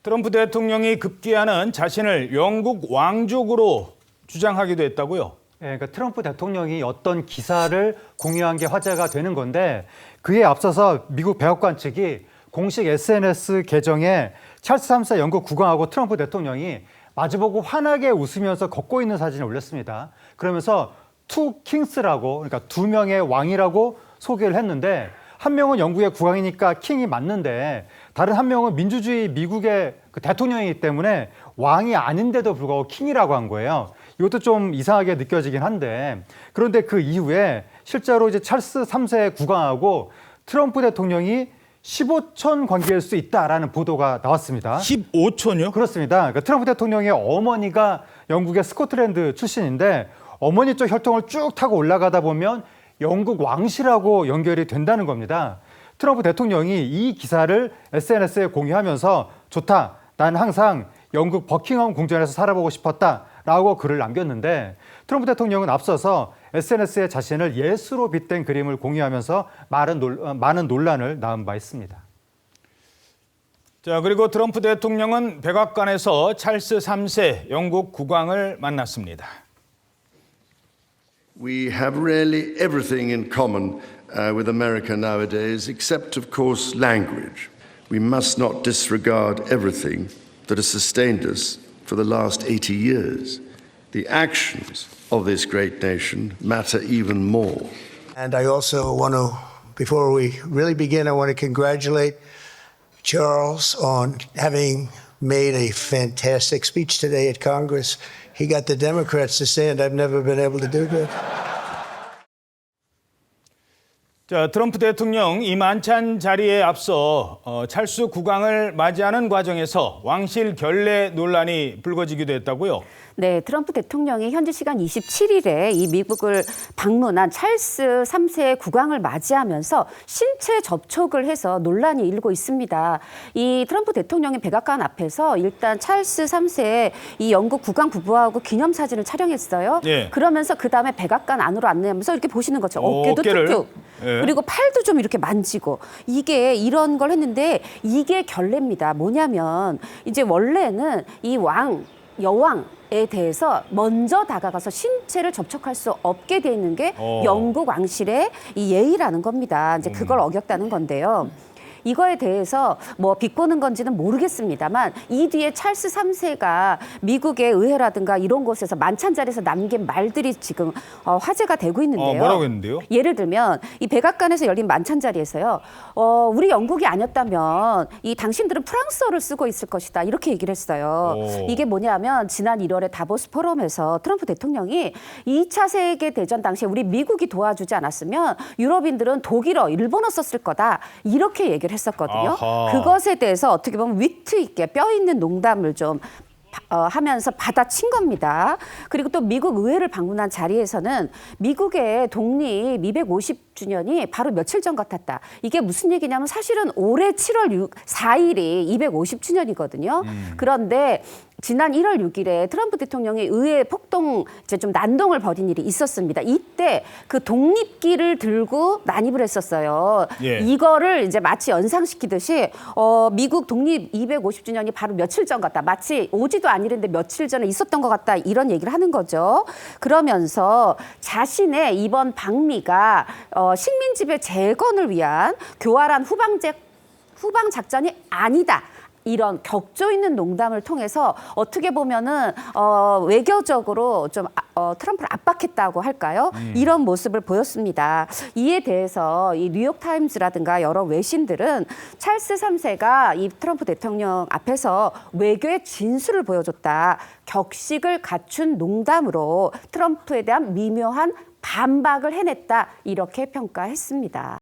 트럼프 대통령이 급기야는 자신을 영국 왕족으로 주장하기도 했다고요? 네, 그러니까 트럼프 대통령이 어떤 기사를 공유한 게 화제가 되는 건데 그에 앞서서 미국 백악관 측이 공식 SNS 계정에 찰스 3세 영국 국왕하고 트럼프 대통령이 마주보고 환하게 웃으면서 걷고 있는 사진을 올렸습니다. 그러면서 투 킹스라고, 그러니까 두 명의 왕이라고 소개를 했는데 한 명은 영국의 국왕이니까 킹이 맞는데 다른 한 명은 민주주의 미국의 그 대통령이기 때문에 왕이 아닌데도 불구하고 킹이라고 한 거예요. 이것도 좀 이상하게 느껴지긴 한데 그런데 그 이후에 실제로 이제 찰스 3세 국왕하고 트럼프 대통령이 15촌 관계일 수 있다라는 보도가 나왔습니다. 15촌이요? 그렇습니다. 그러니까 트럼프 대통령의 어머니가 영국의 스코틀랜드 출신인데 어머니 쪽 혈통을 쭉 타고 올라가다 보면 영국 왕실하고 연결이 된다는 겁니다. 트럼프 대통령이 이 기사를 SNS에 공유하면서 좋다. 난 항상 영국 버킹엄 궁전에서 살아보고 싶었다라고 글을 남겼는데 트럼프 대통령은 앞서서 SNS에 자신을 예수로 빗댄 그림을 공유하면서 많은 논란을 낳은 바 있습니다. 자, 그리고 트럼프 대통령은 백악관에서 찰스 3세 영국 국왕을 만났습니다. We have really everything in common with America nowadays, except, of course, language. We must not disregard everything that has sustained us for the last 80 years. The actions of this great nation matter even more. And I also want to, before we really begin, I want to congratulate Charles on having made a fantastic speech today at Congress. He got the Democrats to stand. I've never been able to do that. 자, 트럼프 대통령 이 만찬 자리에 앞서 찰스 국왕을 맞이하는 과정에서 왕실 결례 논란이 불거지기도 했다고요? 네, 트럼프 대통령이 현지 시간 27일에 이 미국을 방문한 찰스 3세 국왕을 맞이하면서 신체 접촉을 해서 논란이 일고 있습니다. 이 트럼프 대통령이 백악관 앞에서 일단 찰스 3세 이 영국 국왕 부부하고 기념사진을 촬영했어요. 예. 그러면서 그다음에 백악관 안으로 안내하면서 이렇게 보시는 것처럼 어깨도 어깨를. 툭툭 예. 그리고 팔도 좀 이렇게 만지고 이게 이런 걸 했는데 이게 결례입니다. 뭐냐면 이제 원래는 이 여왕에 대해서 먼저 다가가서 신체를 접촉할 수 없게 돼 있는 게 영국 왕실의 이 예의라는 겁니다. 이제 그걸 어겼다는 건데요. 이거에 대해서 뭐 비꼬는 건지는 모르겠습니다만 이 뒤에 찰스 3세가 미국의 의회라든가 이런 곳에서 만찬 자리에서 남긴 말들이 지금 화제가 되고 있는데요. 뭐라고 했는데요? 예를 들면 이 백악관에서 열린 만찬 자리에서요. 우리 영국이 아니었다면 이 당신들은 프랑스어를 쓰고 있을 것이다. 이렇게 얘기를 했어요. 이게 뭐냐면 지난 1월에 다보스 포럼에서 트럼프 대통령이 2차 세계대전 당시에 우리 미국이 도와주지 않았으면 유럽인들은 독일어, 일본어 썼을 거다. 이렇게 얘기를 했었거든요. 아하. 그것에 대해서 어떻게 보면 위트 있게 뼈 있는 농담을 좀 하면서 받아친 겁니다. 그리고 또 미국 의회를 방문한 자리에서는 미국의 독립 250주년이 바로 며칠 전 같았다. 이게 무슨 얘기냐면 사실은 올해 7월 4일이 250주년이거든요. 그런데 지난 1월 6일에 트럼프 대통령이 의회 폭동, 이제 좀 난동을 벌인 일이 있었습니다. 이때 그 독립기를 들고 난입을 했었어요. 예. 이거를 이제 마치 연상시키듯이 미국 독립 250주년이 바로 며칠 전 같다. 마치 오지도 않으는데 며칠 전에 있었던 것 같다. 이런 얘기를 하는 거죠. 그러면서 자신의 이번 방미가 식민지배 재건을 위한 교활한 후방 작전이 아니다. 이런 격조 있는 농담을 통해서 어떻게 보면은 외교적으로 좀 트럼프를 압박했다고 할까요? 이런 모습을 보였습니다. 이에 대해서 이 뉴욕타임즈라든가 여러 외신들은 찰스 3세가 이 트럼프 대통령 앞에서 외교의 진수를 보여줬다. 격식을 갖춘 농담으로 트럼프에 대한 미묘한 반박을 해냈다. 이렇게 평가했습니다.